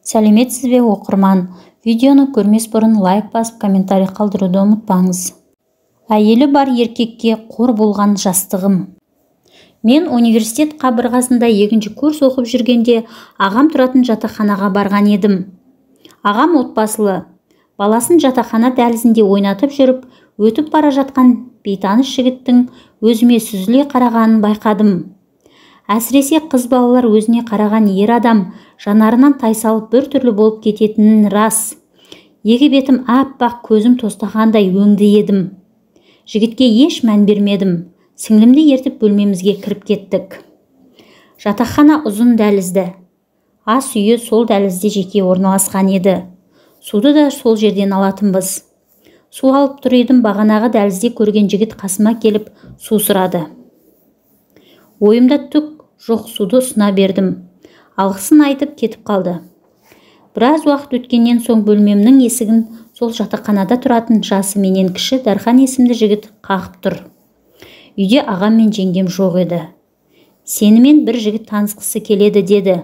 Сәлеметсіз бе оқырман? Видеоны көрмес бұрын лайк басып, комментарий қалдыруды ұмытпаңыз. Әйелі бар еркекке қор болған жастығым. Мен университет қабырғасында 2-ші курс оқып жүргенде ағам тұратын жатақханаға барған едім. Ағам отбасылы. Баласын жатақхана дәлізінде ойнатып жүріп, өтіп бара жатқан бейтаныс жігіттің өзіме сүзіле қарағанын байқадым. Әсіресе қыз балалар өзіне қараған ер адам жанарынан тайсалып бір түрлі болып кететінін рас. Екі бетім аппақ, көзім тостағандай өңді едім. Жігітке еш мән бермедім. Сіңлімді ертіп бөлмемізге кіріп кеттік. Жатақхана ұзын дәлізді. Ас үйі сол дәлізде жеке орналасқан еді. Суды да сол жерден алатынбыз. Су алып тұр едім, бағанағы дәлізде көрген жігіт қасыма келіп су сұрады. Ойымда түк жоқ, суды ұсына бердім. Алғысын айтып кетіп қалды. Біраз уақыт өткеннен соң бөлмемнің есігін сол жатақханада тұратын жасы менен кіші Дархан есімді жігіт қағып тұр. Үйде ағам мен жеңгем жоқ еді. Сенімен бір жігіт танысқысы келеді деді.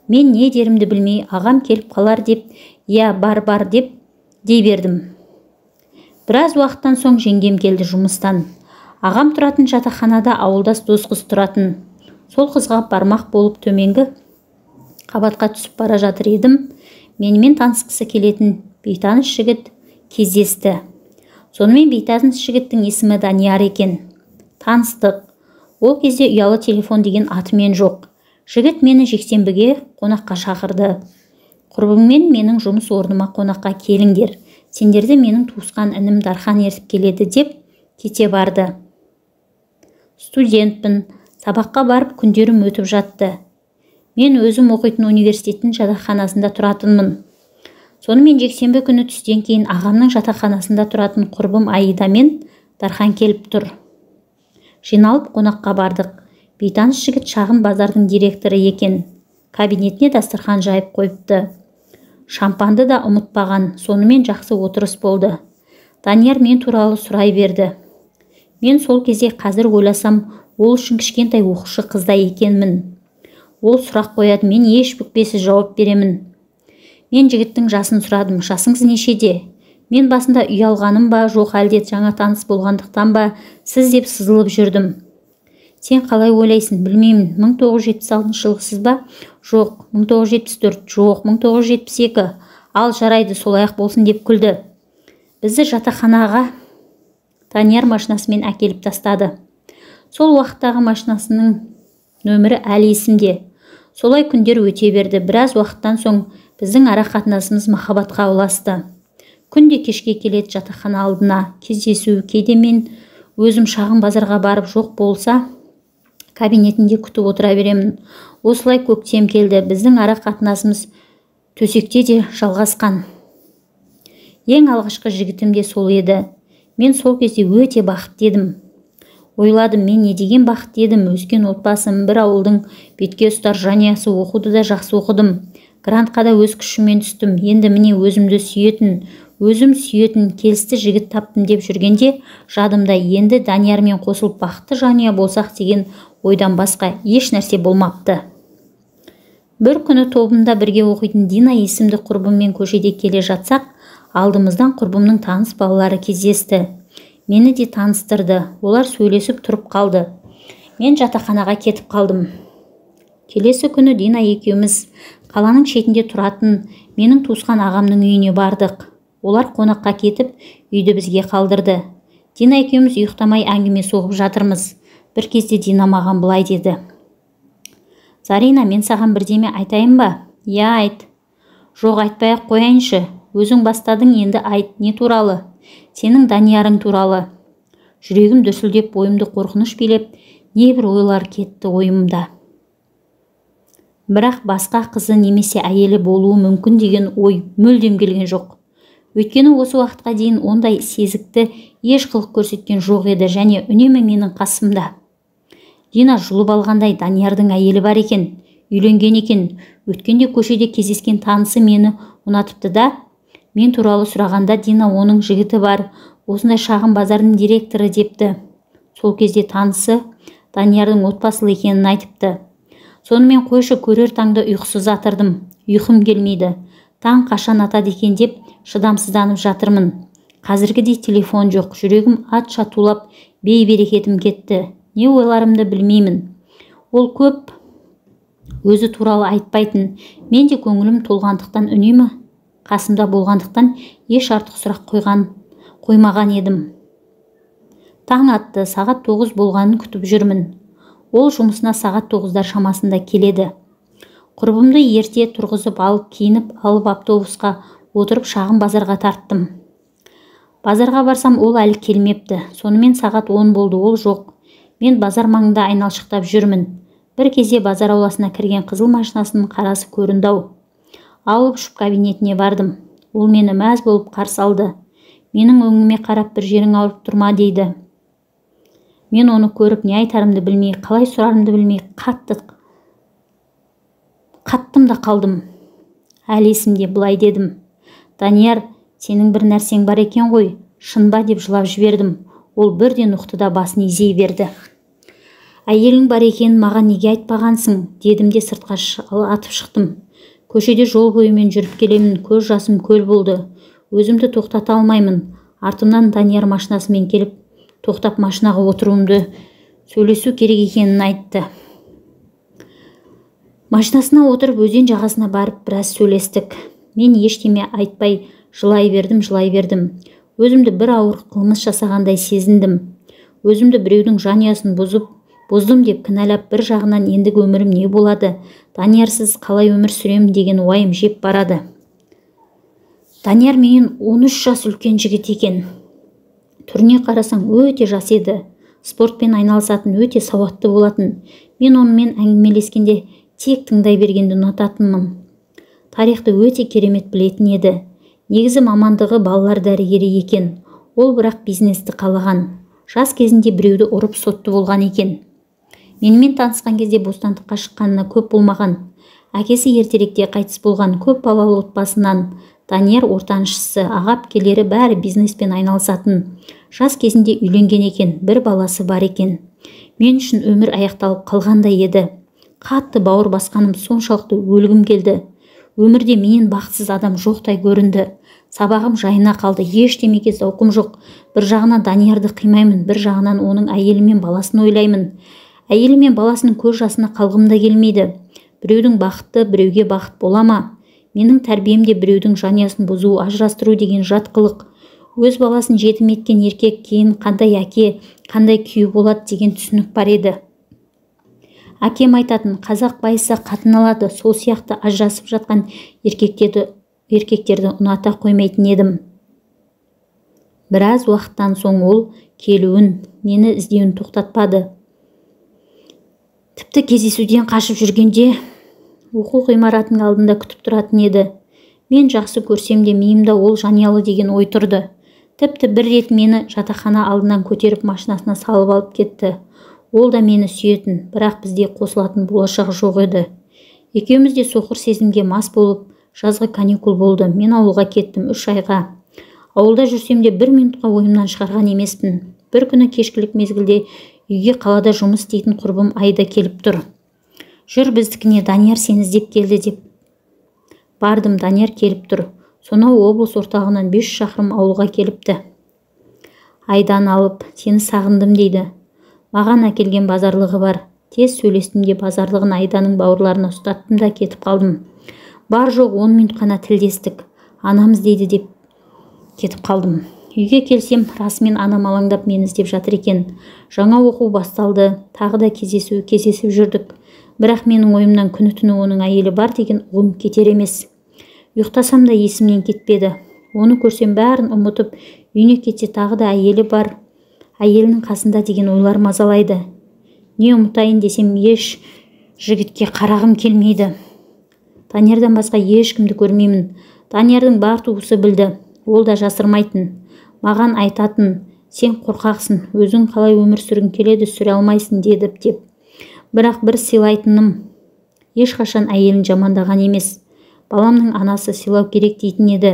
Мен не дерімді білмей, ағам келіп қалар деп, я бар деп дей бердім. Біраз уақыттан соң жеңгем келді жұмыстан. Ағам тұратын жатақханада ауылдас дос қыз тұратын. Сол қызға бармақ болып төменгі қабатқа түсіп бара жатыр едім. Менімен танысқысы келетін бейтаныс жігіт кездесті. Сонымен бейтаныс жігіттің есімі Данияр екен. Таныстық. Ол кезде ұялы телефон деген атымен жоқ. Жігіт мені жексенбіге қонаққа шақырды. Құрбыңмен менің жұмыс орныма қонаққа келіңдер. Сендерді менің туысқан інім Дархан ертіп келеді деп кете барды. Студентпін. Сабаққа барып күндерім өтіп жатты. Мен өзім оқитын университеттің жатақханасында тұратынмын. Сонымен жексенбі күні түстен кейін ағамның жатақханасында тұратын құрбым Аида мен Дархан келіп тұр. Жиналып қонаққа бардық. Бейтаныс жігіт шағын базардың директоры екен. Кабинетіне дастархан жайып қойыпты. Шампанды да ұмытпаған. Сонымен жақсы отырыс болды. Данияр мен туралы сұрай берді. Мен сол кезде қазір ойласам, ол үшін кішкентай оқушы қыздай екенмін. Ол сұрақ қояды, мен еш бүкпесіз жауап беремін. Мен жігіттің жасын сұрадым. Жасыңыз нешеде? Мен басында ұялғаным ба, жоқ әлде жаңа таныс болғандықтан ба, сіз деп сызылып жүрдім. Сен қалай ойлайсың? Білмеймін. 1976 жылғысыз ба? Жоқ. 1974. Жоқ. 1972. Ал жарайды, солай-ақ болсын деп күлді. Бізді жатақханаға Данияр машинасымен әкеліп тастады. Сол уақыттағы машинасының нөмірі әлі есімде. Солай күндер өте берді. Біраз уақыттан соң біздің ара қатынасымыз махаббатқа ұласты. Күнде кешке келеді жатақхана алдына, кездесу, кейде мен өзім шағын базарға барып жоқ болса, кабинетінде күтіп отыра беремін. Осылай көктем келді. Біздің ара қатынасымыз төсекте де жалғасқан. Ең алғашқы жігітім де сол еді. Мен сол кезде өте бақытты едім. Ойладым, мен не деген бақытты едім. Өскен отбасым, бір ауылдың бетке ұстар жанұясы, оқуды да жақсы оқыдым. Грантқа да өз күшіммен түстім. Енді міне өзімді сүйетін келісті жігіт таптым деп жүргенде жадымда енді Даниярмен қосылып бақытты жанұя болсақ деген ойдан басқа еш нәрсе болмапты. Бір күні тобымда бірге оқитын Дина есімді құрбыммен көшеде келе жатсақ, алдымыздан құрбымның таныс балалары кездесті. Мені де таныстырды. Олар сөйлесіп тұрып қалды. Мен жатақханаға кетіп қалдым. Келесі күні Дина екеуміз қаланың шетінде тұратын менің туысқан ағамның үйіне бардық. Олар қонаққа кетіп, үйді бізге қалдырды. Дина екеуміз ұйықтамай әңгіме соғып жатырмыз. Бір кезде Дина маған былай деді. Зарина, мен саған бірдеме айтайын ба? Я, айт. Жоқ, айтпай-ақ қояйыншы. Өзің бастадың, енді айт. Не туралы? Сенің Даниярың туралы. Жүрегім дүрсілдеп, бойымды қорқыныш билеп, небір ойлар кетті ойымда. Бірақ басқа қызы немесе әйелі болуы мүмкін деген ой мүлдем келген жоқ. Өйткені осы уақытқа дейін ондай сезікті еш қылық көрсеткен жоқ еді және үнемі менің қасымда. Дина жұлып алғандай Даниярдың әйелі бар екен, үйленген екен. Өткенде көшеде кездескен танысы мені ұнатыпты да, мен туралы сұрағанда Дина оның жігіті бар, осындай шағын базардың директоры депті. Сол кезде танысы Даниярдың отбасылы екенін айтыпты. Сонымен қойшы, көрер таңда ұйқысыз жатырдым. ұйқым келмейді. Таң қашан атады екен деп шыдамсызданып жатырмын. Қазіргідей телефон жоқ. Жүрегім атша тулап, бей-берекетім кетті. Не ойларымды білмеймін. Ол көп өзі туралы айтпайтын. Мен де көңілім толғандықтан үнемі қасымда болғандықтан еш артық сұрақ қоймаған едім. Таң атты, сағат 9 болғанын күтіп жүрмін. Ол жұмысына сағат 9-дар шамасында келеді. Құрбымды ерте тұрғызып алып, киініп алып автобусқа отырып шағын базарға тарттым. Базарға барсам ол әлі келмепті. Сонымен сағат 10 болды, ол жоқ. Мен базар маңында айналшықтап жүрмін. Бір кезде базар ауласына кірген қызыл машинасының қарасы көрінді-ау. Алып ұшып кабинетіне бардым. Ол мені мәз болып қарсы алды. Менің өңіме қарап, бір жерің ауырып тұрма дейді. Мен оны көріп не айтарымды білмей, қалай сұрарымды білмей қаттым да қалдым. Әлі есімде, былай дедім: Данияр, сенің бір нәрсең бар екен ғой, шын ба деп жылап жібердім. Ол бірден ұқты да басын изей берді. Әйелің бар екенін маған неге айтпағансың, дедім де сыртқа атып шықтым. Көшеде жол бойымен жүріп келемін, көз жасым көл болды. Өзімді тоқтата алмаймын. Артымнан Данияр машинасымен келіп, тоқтап машинаға отыруымды, сөйлесу керек екенін айтты. Машинасына отырып өзен жағасына барып біраз сөйлестік. Мен ештеме айтпай жылай бердім. Өзімді бір ауыр қылмыс жасағандай сезіндім. Өзімді біреудің жанұясын боздым деп кінәлап, бір жағынан ендігі өмірім не болады, Даниярсыз қалай өмір сүремін деген уайым жеп барады. Данияр менен 13 жас үлкен жігіт екен. Түріне қарасаң өте жас еді. Спортпен айналысатын, өте сауатты болатын. Мен онымен әңгімелескенде тек тыңдай бергенді ұнататынмын. Тарихты өте керемет білетін еді. Негізі мамандығы балалар дәрігері екен. Ол бірақ бизнесті қалаған. Жас кезінде біреуді ұрып сотты болған екен. Менімен танысқан кезде бостандыққа шыққанына көп болмаған. Әкесі ертеректе қайтыс болған, көп балалы отбасынан. Данияр ортаншысы, аға-әпкелері бәрі бизнеспен айналысатын. Жас кезінде үйленген екен, бір баласы бар екен. Мен үшін өмір аяқталып қалғандай еді. Қатты бауыр басқаным соншалықты өлгім келді. Өмірде менен бақытсыз адам жоқтай көрінді. Сабағым жайына қалды, ештемеге зауқым жоқ. Бір жағынан Даниярды қимаймын, бір жағынан оның әйелі мен баласын ойлаймын. Әйелі мен баласының көз жасына қалғым да келмейді. Біреудің бақыты біреуге бақыт бола ма? Менің тәрбиемде біреудің жанұясын бұзу, ажырастыру деген жат қылық. Өз баласын жетім еткен еркек кейін қандай әке, қандай күйеу болады деген түсінік бар еді. Әкем айтатын, қазақ байыса қатын алады, сол сияқты ажырасып жатқан еркектерді ұната қоймайтын едім. Біраз уақыттан соң ол келуін, мені іздеуін тоқтатпады. Тіпті кездесуден қашып жүргенде оқу ғимаратының алдында күтіп тұратын еді. Мен жақсы көрсем де миымда ол жанұялы деген ой тұрды. Тіпті бір рет мені жатақхана алдынан көтеріп машинасына салып алып кетті. Ол да мені сүйетін, бірақ бізде қосылатын болашақ жоқ еді. Екеуміз де соқыр сезімге мас болып, жазғы каникул болды. Мен ауылға кеттім 3 айға. Ауылда жүрсем де 1 минутқа ойымнан шығарған емеспін. Бір күні кешкілік мезгілде үйге қалада жұмыс істейтін құрбым Айда келіп тұр. Жүр біздікіне, Данияр сені іздеп келді деп. Бардым, Данияр келіп тұр. Сонау облыс орталығынан 500 шақырым ауылға келіпті. Айдан алып, сені сағындым дейді. Маған әкелген базарлығы бар. Тез сөйлестім де базарлығын Айданың бауырларына ұстаттым да кетіп қалдым. Бар жоқ 10 минут қана тілдестік. Анамыз дейді деп кетіп қалдым. Үйге келсем, расымен анам алаңдап мені іздеп жатыр екен. Жаңа оқу басталды, тағы да кездесіп жүрдік. Бірақ менің ойымнан күні-түні оның әйелі бар деген ұғым кетер емес. Ұйықтасам да есімнен кетпеді. Оны көрсем бәрін ұмытып, үйіне кетсе тағы да әйелі бар, әйелінің қасында деген ойлар мазалайды. Не ұмытайын десем, еш жігітке қарағым келмейді. Даниярдан басқа ешкімді көрмеймін. Даниярдың бар туысы білді. Ол да жасырмайтын. Маған айтатын, сен қорқақсың, өзің қалай өмір сүргің келеді, сүре алмайсың деді деп. Бірақ бір сыйлайтыным, ешқашан әйелін жамандаған емес. Баламның анасы сыйлау керек дейтін еді.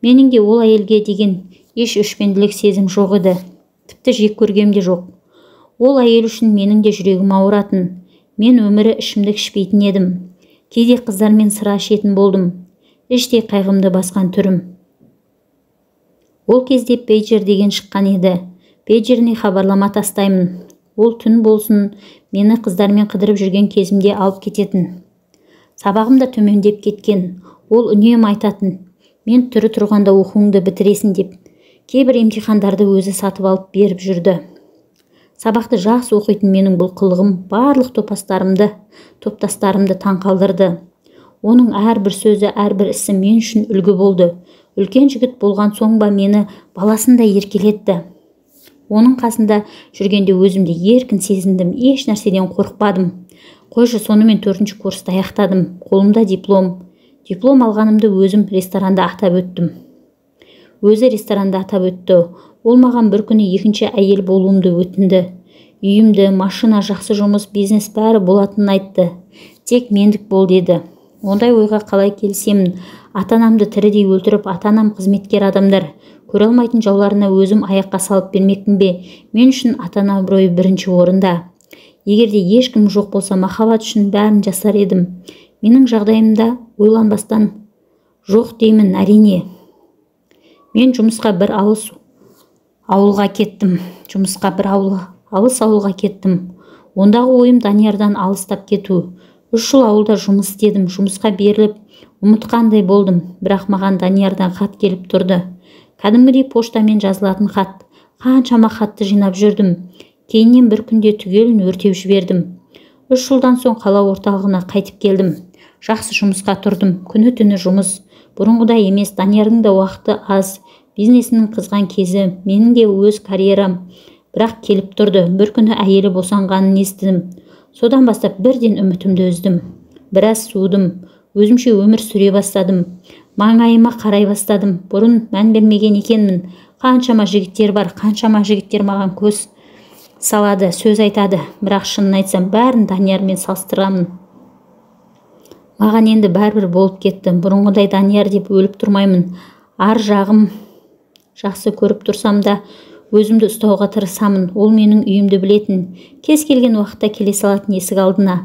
Менің де ол әйелге деген еш өшпенділік сезім жоқ еді. Тіпті жек көргем де жоқ. Ол әйел үшін менің де жүрегім ауыратын. Мен өмірі ішімдік ішпейтін едім. Кейде қыздармен сыра ішетін болдым. Іштей қайғымды басқан түрім. Ол кезде пейджер деген шыққан еді. Пейджеріне хабарлама тастаймын. Ол түн болсын, мені қыздармен қыдырып жүрген кезімде алып кететін. Сабағым да төмендеп кеткен. Ол үнемі айтатын: мен түрі тұрғанда оқуыңды бітіресің деп. Кейбір емтихандарды өзі сатып алып беріп жүрді. Сабақты жақсы оқитын менің бұл қылығым барлық топтастарымды таң қалдырды. Оның әрбір сөзі, әрбір ісі мен үшін үлгі болды. Үлкен жігіт болған соң ба мені баласындай еркелетті. Оның қасында жүргенде өзімді еркін сезіндім, еш нәрседен қорықпадым. Қойшы, сонымен 4-ші курсты аяқтадым. Қолымда диплом. Диплом алғанымды өзім ресторанда атап өттім. Өзі ресторанда атап өтті. Ол маған бір күні екінші әйел болуымды өтінді. Үйімді, машина, жақсы жұмыс, бизнес бәрі болатынын айтты. Тек мендік бол деді. Ондай ойға қалай келсемін? Ата-анамды тірідей өлтіріп, ата-анам қызметкер адамдар. Көре алмайтын жауларына өзім аяққа салып бермекпін бе? Мен үшін ата-ана абыройы бірінші орында. Егерде ешкім жоқ болса, махаббат үшін бәрін жасар едім. Менің жағдайымда ойланбастан жоқ деймін, әрине. Мен жұмысқа бір алыс ауылға кеттім. Ондағы ойым Даниярдан алыстап кету. 3 жыл ауылда жұмыс істедім. Жұмысқа беріліп, ұмытқандай болдым. Бірақ маған Даниярдан хат келіп тұрды. Кәдімгідей поштамен жазылатын хат. Қаншама хатты жинап жүрдім. Кейіннен бір күнде түгелін өртеп жібердім. 3 жылдан соң қала орталығына қайтып келдім. Жақсы жұмысқа тұрдым. Күні-түні жұмыс. Бұрынғыдай емес, Даниярдың да уақыты аз. Бизнесінің қызған кезі, менің де өз карьерам. Бірақ келіп тұрды. Бір күні әйелі босанғанын естідім. Содан бастап бірден үмітімді үздім. Біраз суыдым. Өзімше өмір сүре бастадым. Маңайыма қарай бастадым. Бұрын мән бермеген екенмін. Қаншама жігіттер бар, қаншама жігіттер маған көз салады, сөз айтады. Бірақ шынын айтсам, бәрін Даниярмен салыстырамын. Маған енді бәрбір болып кетті. Бұрынғыдай Данияр деп өліп тұрмаймын. Ар жағым жақсы көріп тұрсам да, өзімді ұстауға тырысамын. Ол менің үйімді білетін. Кез келген уақытта келе салатын есік алдына.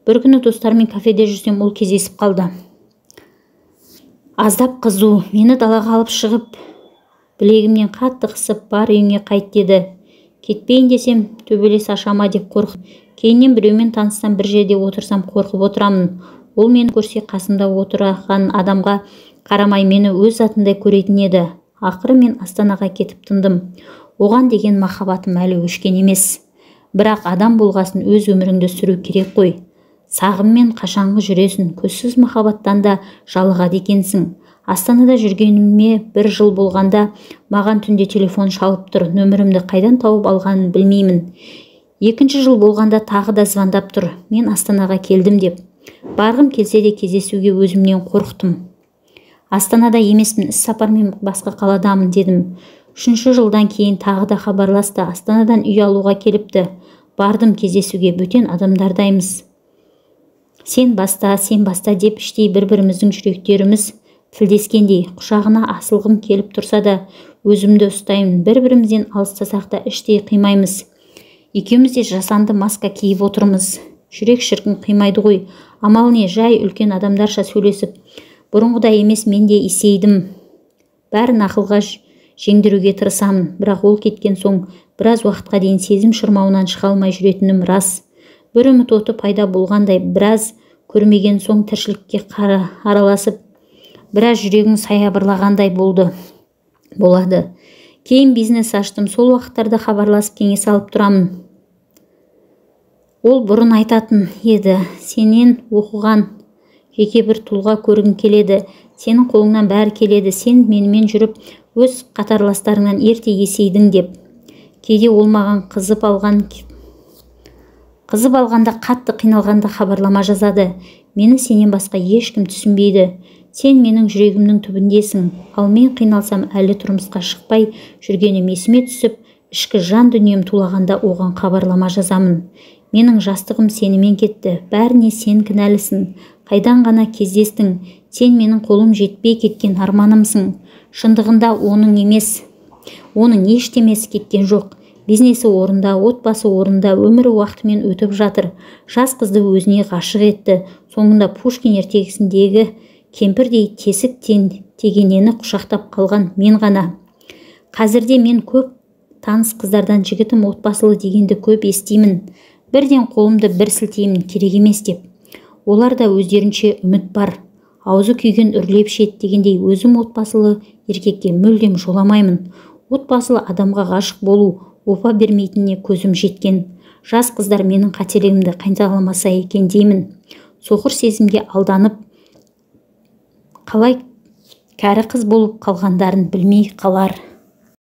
Бір күні достармен кафеде жүрсем, ол кездесіп қалды. Аздап қызу, мені далаға алып шығып, білегімнен қатты қысып, бар үйіңе қайт деді. Кетпейін десем, төбелес ашама деп қорқып. Кейіннен біреумен таныссам, бір жерде отырсам қорқып отырамын. Ол мені көрсе, қасымда отырған адамға қарамай мені өз затындай көретін еді. Ақыры мен Астанаға кетіп тындым. Оған деген махаббатым әлі өшкен емес. Бірақ адам болғасын өз өміріңді сүру керек қой. Сағыммен қашанғы жүресің, көзсіз махаббаттан да жалығады екенсің. Астанада жүргеніме 1 жыл болғанда маған түнде телефон шалып тұр. Нөмірімді қайдан тауып алғанын білмеймін. 2 жыл болғанда тағы да звондап тұр. Мен Астанаға келдім деп. Барғым келсе де кездесуге өзімнен қорықтым. Астанада емеспін, іс сапармен басқа қаладамын дедім. 3 жылдан кейін тағы да хабарласты. Астанадан үй алуға келіпті. Бардым кездесуге, бөтен адамдардаймыз. Сен баста деп іштей бір-біріміздің жүректеріміз тілдескендей. Құшағына асылғым келіп тұрса да, өзімді ұстаймын. Бір-бірімізден алыстасақ та іштей қимаймыз. Екеуміз де жасанды маска киіп отырмыз. Жүрек шіркін қимайды ғой. Амал не, жай үлкен адамдарша сөйлесіп. Бұрынғыдай емес, мен де есейдім. Бәрін ақылға жеңдіруге тырысамын. Бірақ ол кеткен соң біраз уақытқа дейін сезім шырмауынан шыға алмай жүретінім рас. Бір үміт оты пайда болғандай, біраз көрмеген соң тіршілікке араласып, біраз жүрегің саябырлағандай болады. Кейін бизнес аштым. Сол уақыттарда хабарласып кеңес алып тұрамын. Ол бұрын айтатын еді: сенен оқыған жеке бір тұлға көргің келеді. Сенің қолыңнан бәрі келеді. Сен менімен жүріп, өз қатарластарыңнан ерте есейдің деп. Кейде ол маған қызып алғанда, қатты қиналғанда хабарлама жазады. Мені сенен басқа ешкім түсінбейді. Сен менің жүрегімнің түбіндесің. Ал мен қиналсам, әлі тұрмысқа шықпай жүргенім есіме түсіп, ішкі жан дүнием тулағанда оған хабарлама жазамын. Менің жастығым сенімен кетті. Бәріне сен кінәлісің. Қайдан ғана кездестің? Сен менің қолым жетпей кеткен арманымсың. Шындығында оның ештемесі кеткен жоқ. бизнесі орында, отбасы орында, өмірі уақытымен өтіп жатыр. Жас қызды өзіне ғашық етті. Соңында Пушкин ертегісіндегі кемпірдей тесік тегенені құшақтап қалған мен ғана. Қазірде мен көп таныс қыздардан жігітім отбасылы дегенді көп естимін. Бірден қолымды бір сілтеймін, керек емес деп. Олар да өздерінше үміт бар. Аузы күйген үрлеп ішеді дегендей өзім отбасылы еркекке мүлдем жоламаймын. Отбасылы адамға ғашық болу опа бермейтініне көзім жеткен. Жас қыздар менің қателігімді қайталамаса екен деймін. Соқыр сезімге алданып, қалай кәрі қыз болып қалғандарын білмей қалар.